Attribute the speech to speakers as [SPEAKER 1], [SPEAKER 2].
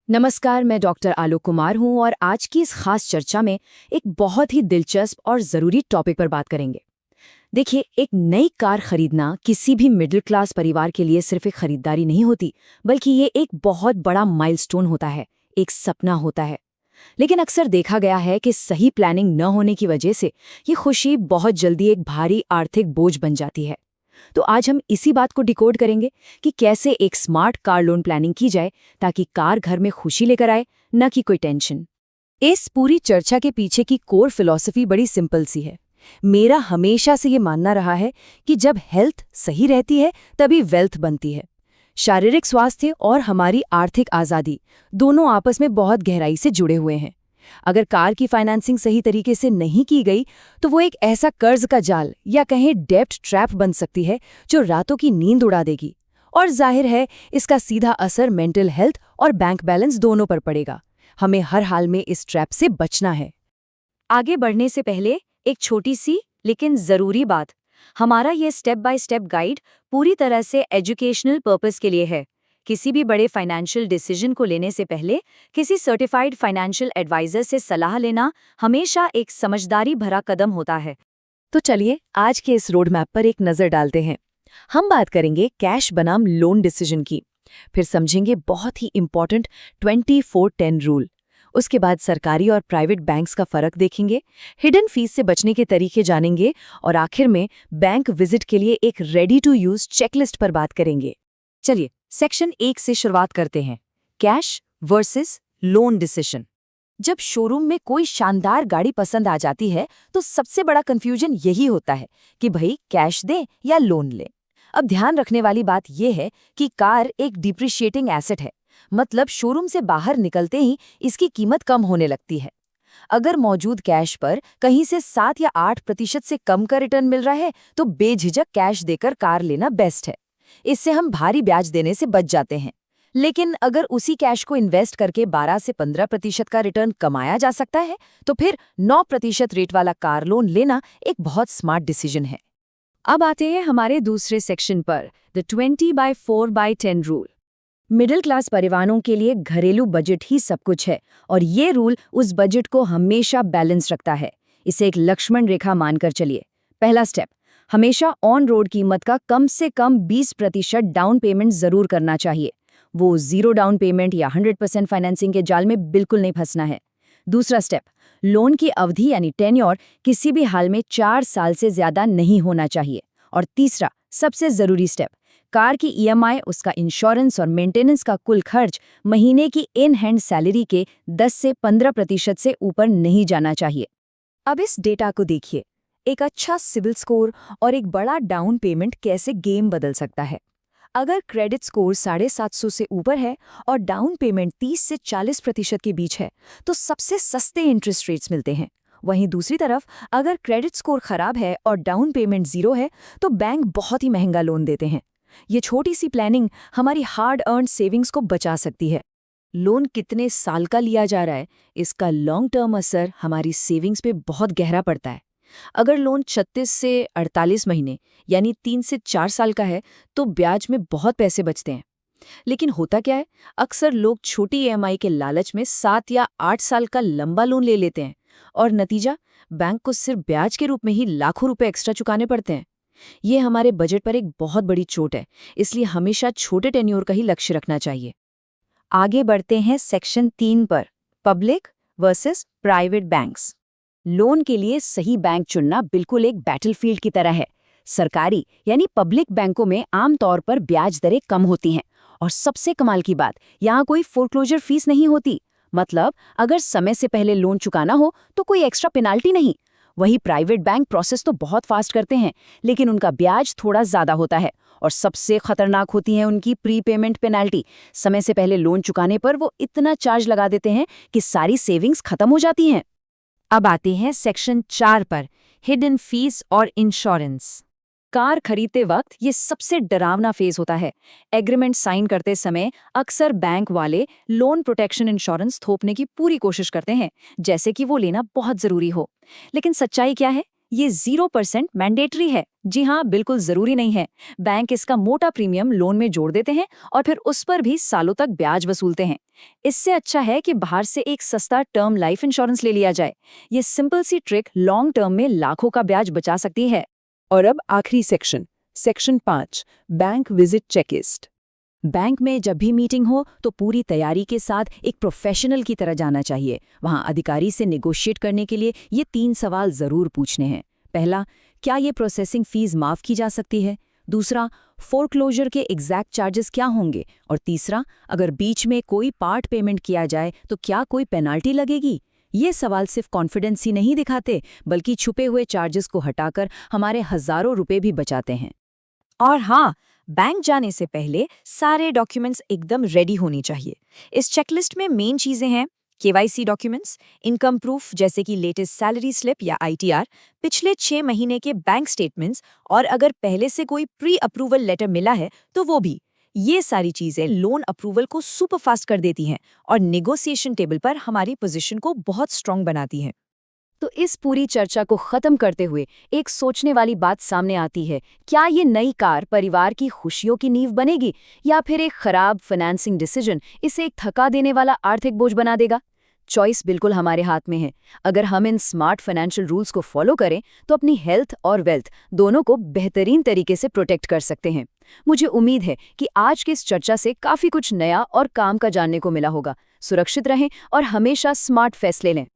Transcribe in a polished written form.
[SPEAKER 1] नमस्कार, मैं डॉक्टर आलोक कुमार हूं और आज की इस खास चर्चा में एक बहुत ही दिलचस्प और ज़रूरी टॉपिक पर बात करेंगे। देखिए, एक नई कार खरीदना किसी भी मिडिल क्लास परिवार के लिए सिर्फ एक खरीदारी नहीं होती, बल्कि ये एक बहुत बड़ा माइलस्टोन होता है, एक सपना होता है। लेकिन अक्सर देखा गया है कि सही प्लानिंग न होने की वजह से ये खुशी बहुत जल्दी एक भारी आर्थिक बोझ बन जाती है। तो आज हम इसी बात को डिकोड करेंगे कि कैसे एक स्मार्ट कार लोन प्लानिंग की जाए ताकि कार घर में खुशी लेकर आए, न कि कोई टेंशन। इस पूरी चर्चा के पीछे की कोर फिलॉसफी बड़ी सिंपल सी है। मेरा हमेशा से ये मानना रहा है कि जब हेल्थ सही रहती है तभी वेल्थ बनती है। शारीरिक स्वास्थ्य और हमारी आर्थिक आज़ादी दोनों आपस में बहुत गहराई से जुड़े हुए हैं। अगर कार की फाइनेंसिंग सही तरीके से नहीं की गई तो वो एक ऐसा कर्ज का जाल या कहें डेब्ट ट्रैप बन सकती है जो रातों की नींद उड़ा देगी। और जाहिर है इसका सीधा असर मेंटल हेल्थ और बैंक बैलेंस दोनों पर पड़ेगा। हमें हर हाल में इस ट्रैप से बचना है। आगे बढ़ने से पहले एक छोटी सी लेकिन ज़रूरी बात। हमारा ये स्टेप बाय स्टेप गाइड पूरी तरह से एजुकेशनल पर्पस के लिए है। किसी भी बड़े फाइनेंशियल डिसीजन को लेने से पहले किसी सर्टिफाइड फाइनेंशियल एडवाइजर से सलाह लेना हमेशा एक समझदारी भरा कदम होता है। तो चलिए आज के इस रोड मैप पर एक नज़र डालते हैं। हम बात करेंगे कैश बनाम लोन डिसीजन की, फिर समझेंगे बहुत ही इंपॉर्टेंट 24-10 रूल। उसके बाद सरकारी और प्राइवेट बैंक्स का फर्क देखेंगे, हिडन फीस से बचने के तरीके जानेंगे और आखिर में बैंक विजिट के लिए एक रेडी टू यूज चेकलिस्ट पर बात करेंगे। चलिए सेक्शन 1 से शुरुआत करते हैं, कैश वर्सेस लोन डिसीजन। जब शोरूम में कोई शानदार गाड़ी पसंद आ जाती है तो सबसे बड़ा कंफ्यूजन यही होता है कि भाई कैश दें या लोन लें। अब ध्यान रखने वाली बात यह है कि कार एक डिप्रिशिएटिंग एसेट है, मतलब शोरूम से बाहर निकलते ही इसकी कीमत कम होने लगती है। अगर मौजूद कैश पर कहीं से 7 या 8% से कम का रिटर्न मिल रहा है तो बेझिझक कैश देकर कार लेना बेस्ट है। इससे हम भारी ब्याज देने से बच जाते हैं। लेकिन अगर उसी कैश को इन्वेस्ट करके 12 से 15% का रिटर्न कमाया जा सकता है तो फिर 9% रेट वाला कार लोन लेना एक बहुत स्मार्ट डिसीजन है। अब आते हैं हमारे दूसरे सेक्शन पर, द 20/4/10 रूल। मिडिल क्लास परिवारों के लिए घरेलू बजट ही सब कुछ है और ये रूल उस बजट को हमेशा बैलेंस रखता है। इसे एक लक्ष्मण रेखा मानकर चलिए। पहला स्टेप, हमेशा ऑन रोड कीमत का कम से कम 20% डाउन पेमेंट जरूर करना चाहिए। वो 0 डाउन पेमेंट या 100% फाइनेंसिंग के जाल में बिल्कुल नहीं फंसना है। दूसरा स्टेप, लोन की अवधि यानी टेन्योर किसी भी हाल में 4 साल से ज्यादा नहीं होना चाहिए। और तीसरा सबसे जरूरी स्टेप, कार की ईएमआई, उसका इंश्योरेंस और मेंटेनेंस का कुल खर्च महीने की इन हैंड सैलरी के 10 से 15% से ऊपर नहीं जाना चाहिए। अब इस डेटा को देखिए, एक अच्छा सिविल स्कोर और एक बड़ा डाउन पेमेंट कैसे गेम बदल सकता है। अगर क्रेडिट स्कोर 750 से ऊपर है और डाउन पेमेंट 30 से 40% के बीच है तो सबसे सस्ते इंटरेस्ट रेट्स मिलते हैं। वहीं दूसरी तरफ अगर क्रेडिट स्कोर खराब है और डाउन पेमेंट 0 है तो बैंक बहुत ही महंगा लोन देते हैं। ये छोटी सी प्लानिंग हमारी हार्ड अर्न सेविंग्स को बचा सकती है। लोन कितने साल का लिया जा रहा है, इसका लॉन्ग टर्म असर हमारी सेविंग्स पे बहुत गहरा पड़ता है। अगर लोन 36 से 48 महीने यानी 3 से 4 साल का है तो ब्याज में बहुत पैसे बचते हैं। लेकिन होता क्या है, अक्सर लोग छोटी ईएमआई के लालच में 7 या 8 साल का लंबा लोन ले लेते हैं और नतीजा बैंक को सिर्फ ब्याज के रूप में ही लाखों रुपए एक्स्ट्रा चुकाने पड़ते हैं। ये हमारे बजट पर एक बहुत बड़ी चोट है, इसलिए हमेशा छोटे टेन्योर का ही लक्ष्य रखना चाहिए। आगे बढ़ते हैं सेक्शन 3 पर, public versus private banks. Loan के लिए सही बैंक चुनना बिल्कुल एक बैटलफील्ड की तरह है। सरकारी यानी पब्लिक बैंकों में आमतौर पर ब्याज दरें कम होती हैं और सबसे कमाल की बात, यहाँ कोई फोरक्लोजर फीस नहीं होती। मतलब अगर समय से पहले लोन चुकाना हो तो कोई एक्स्ट्रा पेनाल्टी नहीं। वही प्राइवेट बैंक प्रोसेस तो बहुत फास्ट करते हैं, लेकिन उनका ब्याज थोड़ा ज्यादा होता है और सबसे खतरनाक होती है उनकी प्रीपेमेंट पेनाल्टी। समय से पहले लोन चुकाने पर वो इतना चार्ज लगा देते हैं कि सारी सेविंग्स खत्म हो जाती हैं। अब आते हैं सेक्शन 4 पर, हिडन फीस और इंश्योरेंस। कार खरीदते वक्त ये सबसे डरावना फेज होता है। एग्रीमेंट साइन करते समय अक्सर बैंक वाले लोन प्रोटेक्शन इंश्योरेंस थोपने की पूरी कोशिश करते हैं, जैसे कि वो लेना बहुत जरूरी हो। लेकिन सच्चाई क्या है,
[SPEAKER 2] ये 0% मैंडेटरी है। जी हाँ, बिल्कुल जरूरी नहीं है। बैंक इसका मोटा प्रीमियम लोन में जोड़ देते हैं और फिर उस पर भी सालों तक ब्याज वसूलते हैं। इससे अच्छा है कि बाहर से एक सस्ता टर्म लाइफ इंश्योरेंस ले लिया जाए। ये सिंपल सी ट्रिक लॉन्ग टर्म में लाखों का ब्याज बचा सकती है।
[SPEAKER 3] और अब आखिरी section 5, bank visit checklist.
[SPEAKER 1] Bank में जब भी मीटिंग हो तो पूरी तैयारी के साथ एक प्रोफेशनल की तरह जाना चाहिए। वहां अधिकारी से नेगोशिएट करने के लिए ये 3 सवाल जरूर पूछने हैं। पहला, क्या ये प्रोसेसिंग फीस माफ की जा सकती है? दूसरा, फोरक्लोजर के एग्जैक्ट चार्जेस क्या होंगे? और तीसरा, अगर बीच में कोई पार्ट पेमेंट किया जाए तो क्या कोई पेनाल्टी लगेगी? ये सवाल सिर्फ कॉन्फिडेंस ही नहीं दिखाते, बल्कि छुपे हुए चार्जेस को हटाकर हमारे हजारों रुपए भी बचाते हैं।
[SPEAKER 2] और हाँ, बैंक जाने से पहले सारे डॉक्यूमेंट्स एकदम रेडी होनी चाहिए। इस चेकलिस्ट में मेन चीजें हैं केवाईसी डॉक्यूमेंट्स, इनकम प्रूफ जैसे कि लेटेस्ट सैलरी स्लिप या आईटीआर, पिछले 6 महीने के बैंक स्टेटमेंट्स और अगर पहले से कोई प्री अप्रूवल लेटर मिला है तो वो भी। ये सारी चीजें लोन अप्रूवल को सुपर फास्ट कर देती हैं और नेगोशिएशन टेबल पर हमारी पोजीशन को बहुत स्ट्रांग बनाती हैं।
[SPEAKER 1] तो इस पूरी चर्चा को खत्म करते हुए एक सोचने वाली बात सामने आती है, क्या ये नई कार परिवार की खुशियों की नींव बनेगी या फिर एक खराब फाइनेंसिंग डिसीजन इसे एक थका देने वाला आर्थिक बोझ बना देगा? चॉइस बिल्कुल हमारे हाथ में है। अगर हम इन स्मार्ट फाइनेंशियल रूल्स को फॉलो करें तो अपनी हेल्थ और वेल्थ दोनों को बेहतरीन तरीके से प्रोटेक्ट कर सकते हैं। मुझे उम्मीद है कि आज की इस चर्चा से काफी कुछ नया और काम का जानने को मिला होगा। सुरक्षित रहें और हमेशा स्मार्ट फैसले लें।